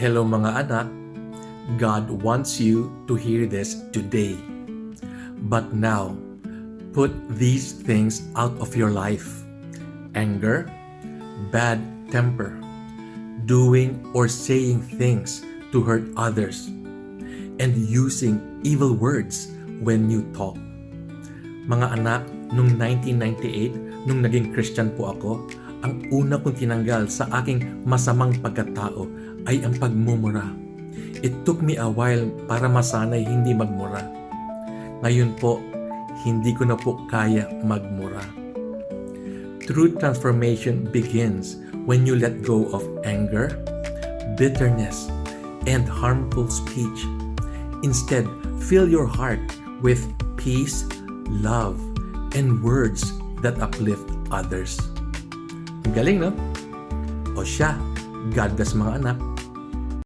Hello mga anak, God wants you to hear this today. But now, put these things out of your life. Anger, bad temper, doing or saying things to hurt others, and using evil words when you talk. Mga anak, noong 1998, nung naging Christian po ako, ang una kong tinanggal sa aking masamang pagkatao ay ang pagmumura. It took me a while para masanay hindi magmura. Ngayon po, hindi ko na po kaya magmura. True transformation begins when you let go of anger, bitterness, and harmful speech. Instead, fill your heart with peace, love, and words that uplift others. Ang galing, no? O siya, God bless mga anak.